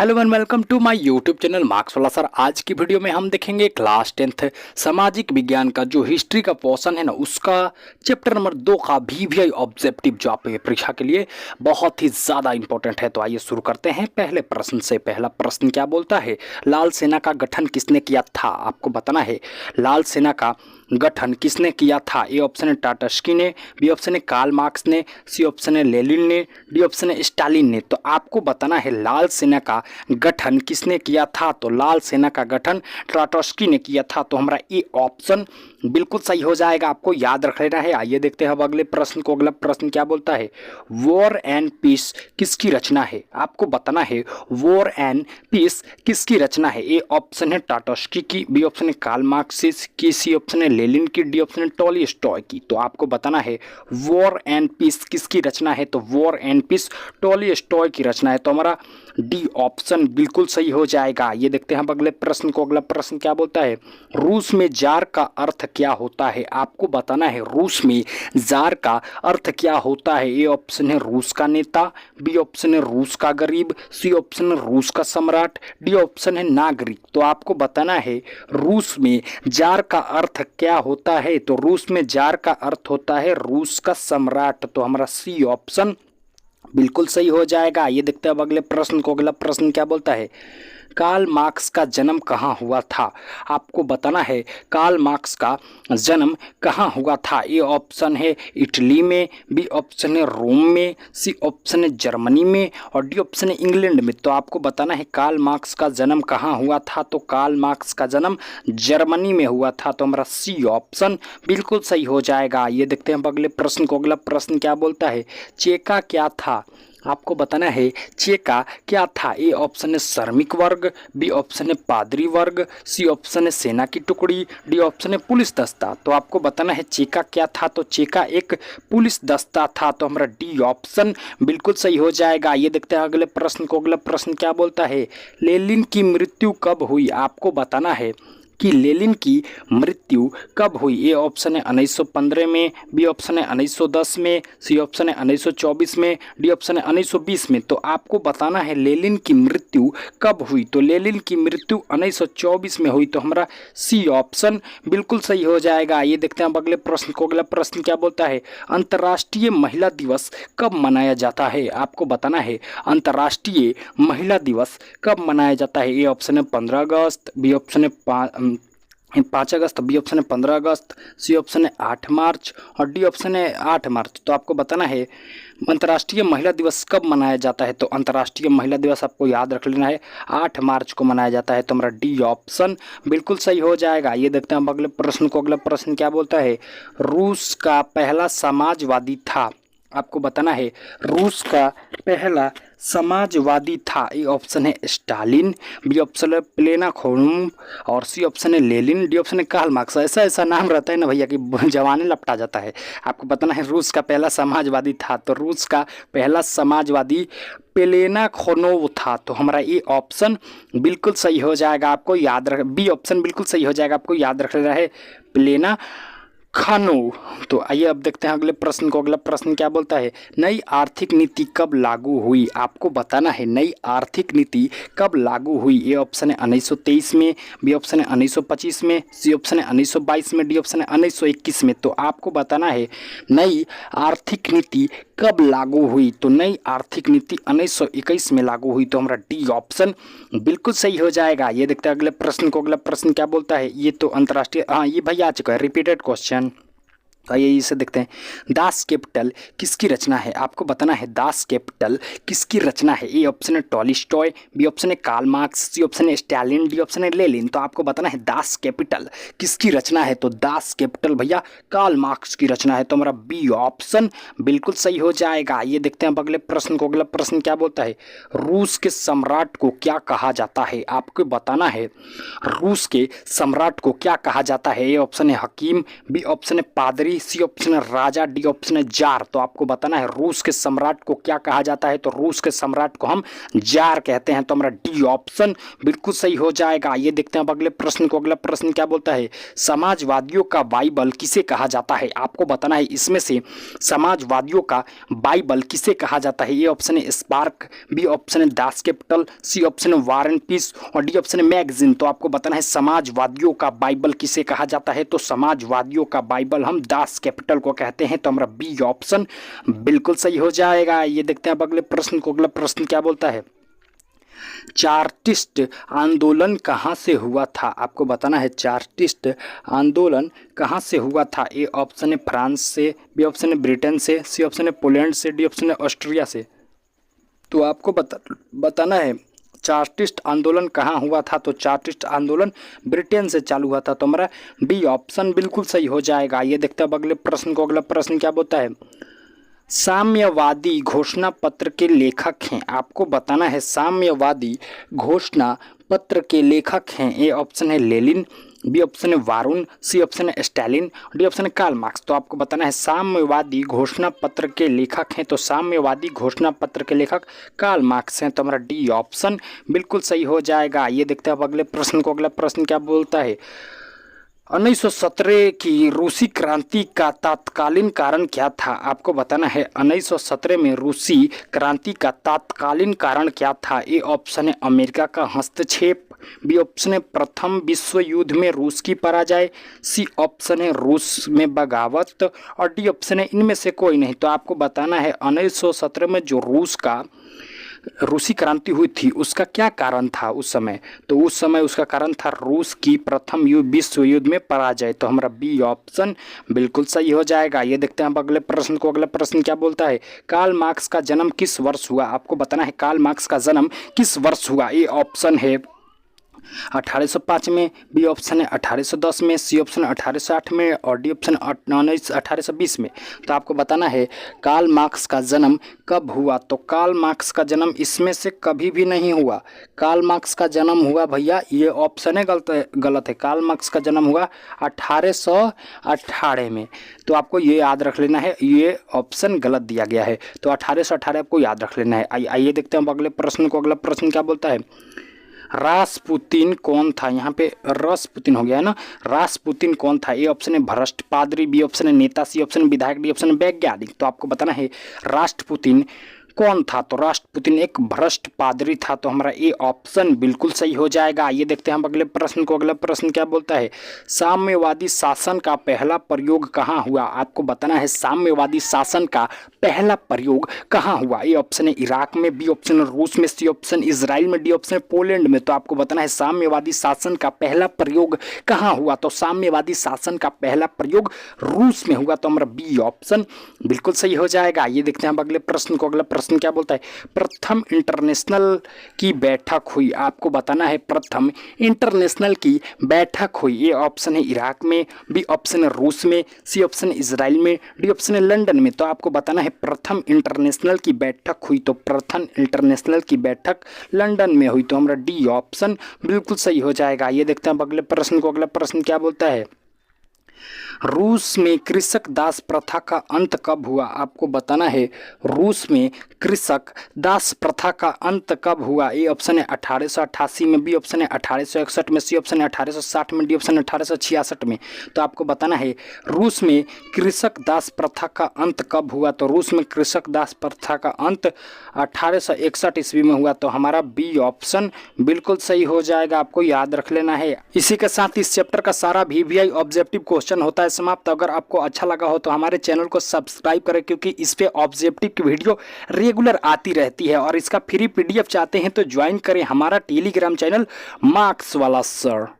Hello and welcome to my YouTube channel marks वाला sir. आज की वीडियो में हम देखेंगे क्लास 10th सामाजिक विज्ञान का जो हिस्ट्री का पोर्शन है ना, उसका चैप्टर नंबर 2 का वीवीआई ऑब्जेक्टिव जो आपके परीक्षा के लिए बहुत ही ज़्यादा इंपॉर्टेंट है। तो आइए शुरू करते हैं पहले प्रश्न से। पहला प्रश्न क्या बोलता है, लाल सेना का गठन किसने किया था? आपको बताना है लाल सेना का गठन किसने किया था। ए ऑप्शन है टाटस्की ने, बी ऑप्शन है कार्ल मार्क्स ने, सी ऑप्शन है लेनिन ने, डी ऑप्शन है स्टालिन ने। तो आपको बताना है लाल सेना का गठन किसने किया था। तो लाल सेना का गठन टाटस्की ने किया था। तो हमारा ए ऑप्शन बिल्कुल सही हो जाएगा, आपको याद रख लेना है। आइए देखते हैं अब अगले प्रश्न को। अगला प्रश्न क्या बोलता है, वॉर एंड पीस किसकी रचना है? आपको बताना है वॉर एंड पीस किसकी रचना है। ए ऑप्शन है टाटस्की की, बी ऑप्शन है कार्ल मार्क्स की, सी ऑप्शन है लेनिन की, डी ऑप्शन है टॉलस्टॉय की। तो आपको बताना है वॉर एंड पीस किसकी रचना है। तो वॉर एंड पीस टॉलस्टॉय की रचना है। तो हमारा डी ऑप्शन बिल्कुल सही हो जाएगा। ये देखते हैं अब अगले प्रश्न को। अगला प्रश्न क्या बोलता है, रूस में जार का अर्थ क्या होता है? आपको बताना है रूस में जार का अर्थ क्या होता है। ए ऑप्शन है रूस का नेता, बी ऑप्शन है रूस का गरीब, सी ऑप्शन है रूस का सम्राट, डी ऑप्शन है नागरिक। तो आपको बताना है रूस में जार का अर्थ क्या होता है। तो रूस में जार का अर्थ होता है रूस का सम्राट। तो हमारा सी ऑप्शन बिल्कुल सही हो जाएगा। ये देखते हैं अब अगले प्रश्न को। अगला प्रश्न क्या बोलता है, कार्ल मार्क्स का जन्म कहाँ हुआ था? आपको बताना है कार्ल मार्क्स का जन्म कहाँ हुआ था। ए ऑप्शन है इटली में, बी ऑप्शन है रोम में, सी ऑप्शन है जर्मनी में, और डी ऑप्शन है इंग्लैंड में। तो आपको बताना है कार्ल मार्क्स का जन्म कहाँ हुआ था। तो कार्ल मार्क्स का जन्म जर्मनी में हुआ था। तो हमारा सी ऑप्शन बिल्कुल सही हो जाएगा। ये देखते हैं अब अगले प्रश्न को। अगला प्रश्न क्या बोलता है, चेका क्या था? आपको बताना है चेका क्या था। ए ऑप्शन है श्रमिक वर्ग, बी ऑप्शन है पादरी वर्ग, सी ऑप्शन है सेना की टुकड़ी, डी ऑप्शन है पुलिस दस्ता। तो आपको बताना है चेका क्या था। तो चेका एक पुलिस दस्ता था। तो हमारा डी ऑप्शन बिल्कुल सही हो जाएगा। ये देखते हैं अगले प्रश्न को। अगला प्रश्न क्या बोलता है, लेनिन की मृत्यु कब हुई? आपको बताना है कि लेनिन की मृत्यु कब हुई। ए ऑप्शन है 1915 में, बी ऑप्शन है 1910 में, सी ऑप्शन है 1924 में, डी ऑप्शन है 1920 में। तो आपको बताना है लेनिन की मृत्यु कब हुई। तो लेनिन की मृत्यु 1924 में हुई। तो हमारा सी ऑप्शन बिल्कुल सही हो जाएगा। ये देखते हैं अब अगले प्रश्न को। अगला प्रश्न क्या बोलता है, अंतर्राष्ट्रीय महिला दिवस कब मनाया जाता है? आपको बताना है अंतर्राष्ट्रीय महिला दिवस कब मनाया जाता है। ए ऑप्शन है 15 अगस्त, बी ऑप्शन है 5 अगस्त, बी ऑप्शन है 15 अगस्त, सी ऑप्शन है 8 मार्च, और डी ऑप्शन है 8 मार्च। तो आपको बताना है अंतर्राष्ट्रीय महिला दिवस कब मनाया जाता है। तो अंतर्राष्ट्रीय महिला दिवस आपको याद रख लेना है 8 मार्च को मनाया जाता है। तो हमारा डी ऑप्शन बिल्कुल सही हो जाएगा। ये देखते हैं हम अगले प्रश्न को। अगला प्रश्न क्या बोलता है, रूस का पहला समाजवादी था? आपको बताना है रूस का पहला समाजवादी था। ए ऑप्शन है स्टालिन, बी ऑप्शन है प्लेखानोव, और सी ऑप्शन है लेनिन, डी ऑप्शन है कार्ल मार्क्स। ऐसा ऐसा नाम रहता है ना भैया कि जवानी लपटा जाता है। आपको बताना है रूस का पहला समाजवादी था। तो रूस का पहला समाजवादी प्लेखानोव था। तो हमारा ये ऑप्शन बिल्कुल सही हो जाएगा। आपको याद रख, बी ऑप्शन बिल्कुल सही हो जाएगा, आपको याद रख लेना है प्लेखानोव। तो आइए अब देखते हैं अगले प्रश्न को। अगला प्रश्न क्या बोलता है, नई आर्थिक नीति कब लागू हुई? आपको बताना है नई आर्थिक नीति कब लागू हुई। ए ऑप्शन है 1923 में, बी ऑप्शन है 1925 में, सी ऑप्शन है 1922 में, डी ऑप्शन है 1921 में। तो आपको बताना है नई आर्थिक नीति कब लागू हुई। तो नई आर्थिक नीति 1921 में लागू हुई। तो हमारा डी ऑप्शन बिल्कुल सही हो जाएगा। ये देखते हैं अगले प्रश्न को। अगला प्रश्न क्या बोलता है, ये तो अंतर्राष्ट्रीय, हाँ ये भैया आ चुका है, रिपीटेड क्वेश्चन। आइए इसे देखते हैं, दास कैपिटल किसकी रचना है? आपको बताना है दास कैपिटल किसकी रचना है। ए ऑप्शन है टॉलस्टॉय, बी ऑप्शन है कार्ल मार्क्स, सी ऑप्शन है स्टालिन, डी ऑप्शन है लेनिन। तो आपको बताना है दास कैपिटल किसकी रचना है। तो दास कैपिटल भैया कार्ल मार्क्स की रचना है। तो हमारा बी ऑप्शन बिल्कुल सही हो जाएगा। ये देखते हैं अब अगले प्रश्न को। अगला प्रश्न क्या बोलता है, रूस के सम्राट को क्या कहा जाता है? आपको बताना है रूस के सम्राट को क्या कहा जाता है। ए ऑप्शन है हकीम, बी ऑप्शन है पादरी, बी, सी ऑप्शन है राजा, डी ऑप्शन है जार। तो आपको बताना है रूस के सम्राट को क्या कहा जाता है, तो रूस के सम्राट को हम जार कहते हैं। तो हमारा डी ऑप्शन बिल्कुल सही हो जाएगा। ये देखते हैं अब अगले प्रश्न को। अगला प्रश्न क्या बोलता है, समाजवादियों का बाइबल किसे कहा जाता है। आपको बताना है इसमें से समाजवादियों का बाइबल किसे कहा जाता है। ये ऑप्शन है स्पार्क, बी ऑप्शन है दास कैपिटल, सी ऑप्शन है वार एंड पीस और डी ऑप्शन है मैगजीन। तो आपको बताना है समाजवादियों का बाइबल किसे कहा जाता है, तो समाजवादियों का बाइबल हम दास कैपिटल को कहते हैं। तो हमारा बी ऑप्शन बिल्कुल सही हो जाएगा। ये देखते हैं अब अगले प्रश्न को। अगला प्रश्न क्या बोलता है, चार्टिस्ट आंदोलन कहाँ से हुआ था। आपको बताना है चार्टिस्ट आंदोलन कहाँ से हुआ था। ए ऑप्शन है फ्रांस से, बी ऑप्शन है ब्रिटेन से, सी ऑप्शन है पोलैंड से, डी ऑप्शन है ऑस्ट्रिया से। तो आपको बताना है चार्टिस्ट आंदोलन कहाँ हुआ था, तो चार्टिस्ट आंदोलन ब्रिटेन से चालू हुआ था। तो हमारा बी ऑप्शन बिल्कुल सही हो जाएगा। ये देखते हैं अब अगले प्रश्न को। अगला प्रश्न क्या बोलता है, साम्यवादी घोषणा पत्र के लेखक हैं। आपको बताना है साम्यवादी घोषणा पत्र के लेखक हैं। ए ऑप्शन है लेनिन, बी ऑप्शन है वारुण, सी ऑप्शन है स्टालिन, डी ऑप्शन है कार्ल मार्क्स। तो आपको बताना है साम्यवादी घोषणा पत्र के लेखक हैं, तो साम्यवादी घोषणा पत्र के लेखक कार्ल मार्क्स हैं। तो हमारा डी ऑप्शन बिल्कुल सही हो जाएगा। ये देखते हैं अब अगले प्रश्न को। अगला प्रश्न क्या बोलता है, 1917 की रूसी क्रांति का तत्कालीन कारण क्या था। आपको बताना है 1917 में रूसी क्रांति का तत्कालीन कारण क्या था। ए ऑप्शन है अमेरिका का हस्तक्षेप, बी ऑप्शन है प्रथम विश्व युद्ध में रूस की पराजय, सी ऑप्शन है रूस में बगावत और डी ऑप्शन है इनमें से कोई नहीं। तो आपको बताना है 1917 में जो रूसी क्रांति हुई थी उसका क्या कारण था उस समय, तो उस समय उसका कारण था रूस की प्रथम विश्व युद्ध में पराजय। तो हमारा बी ऑप्शन बिल्कुल सही हो जाएगा। ये देखते हैं अब अगले प्रश्न को। अगला प्रश्न क्या बोलता है, कार्ल मार्क्स का जन्म किस वर्ष हुआ। आपको बताना है कार्ल मार्क्स का जन्म किस वर्ष हुआ। ए ऑप्शन है 1805 में, बी ऑप्शन है 1810 में, सी ऑप्शन 1808 में और डी ऑप्शन 1820 में। तो आपको बताना है कार्ल मार्क्स का जन्म कब हुआ, तो कार्ल मार्क्स का जन्म इसमें से कभी भी नहीं हुआ। कार्ल मार्क्स का जन्म हुआ भैया, ये ऑप्शन है गलत है। कार्ल मार्क्स का जन्म हुआ 1818 में। तो आपको ये याद रख लेना है, ये ऑप्शन गलत दिया गया है। तो 1818 आपको याद रख लेना है। आइए देखते हैं अब अगले प्रश्न को। अगला प्रश्न क्या बोलता है, रासपुतिन कौन था। यहाँ पे रसपुतिन हो गया है ना। रासपुतिन कौन था। ए ऑप्शन है भ्रष्ट पादरी, बी ऑप्शन है नेता, सी ऑप्शन है विधायक, डी ऑप्शन है वैज्ञानिक। तो आपको बताना है राष्ट्रपुतिन कौन था, तो राष्ट्रपुतिन एक भ्रष्ट पादरी था। तो हमारा ए ऑप्शन बिल्कुल सही हो जाएगा। ये देखते हैं हम अगले प्रश्न को। अगला प्रश्न क्या बोलता है, साम्यवादी शासन का पहला प्रयोग कहाँ हुआ। आपको बताना है साम्यवादी शासन का पहला प्रयोग कहाँ हुआ। ए ऑप्शन है इराक में, बी ऑप्शन है रूस में, सी ऑप्शन इजराइल में, डी ऑप्शन है पोलैंड में। तो आपको बताना है साम्यवादी शासन का पहला प्रयोग कहाँ हुआ, तो साम्यवादी शासन का पहला प्रयोग रूस में हुआ। तो हमारा बी ऑप्शन बिल्कुल सही हो जाएगा। ये देखते हैं हम अगले प्रश्न को। अगला प्रश्न क्या बोलता है, प्रथम इंटरनेशनल की बैठक हुई। आपको बताना है प्रथम इंटरनेशनल की बैठक हुई। ए ऑप्शन है इराक में, बी ऑप्शन है रूस में, सी ऑप्शन है इजराइल में, डी ऑप्शन है लंदन में। तो आपको बताना है प्रथम इंटरनेशनल की बैठक हुई, तो प्रथम इंटरनेशनल की बैठक लंदन में हुई। तो हमारा डी ऑप्शन बिल्कुल सही हो जाएगा। ये देखते हैं अगले प्रश्न को। अगला प्रश्न क्या बोलता है, रूस में कृषक दास प्रथा का अंत कब हुआ। आपको बताना है रूस में कृषक दास प्रथा का अंत कब हुआ। ए ऑप्शन है 1888 में, बी ऑप्शन है 1861 में, सी ऑप्शन है 1860 में, डी ऑप्शन है 1866 में। तो आपको बताना है रूस में कृषक दास प्रथा का अंत कब हुआ, तो रूस में कृषक दास प्रथा का अंत 1861 ईस्वी में हुआ। तो हमारा बी ऑप्शन बिल्कुल सही हो जाएगा, आपको याद रख लेना है। इसी के साथ इस चैप्टर का सारा VVI ऑब्जेक्टिव क्वेश्चन होता है समाप्त। अगर आपको अच्छा लगा हो तो हमारे चैनल को सब्सक्राइब करें, क्योंकि इस पे ऑब्जेक्टिव की वीडियो रेगुलर आती रहती है। और इसका फ्री PDF चाहते हैं तो ज्वाइन करें हमारा टेलीग्राम चैनल मार्क्स वाला सर।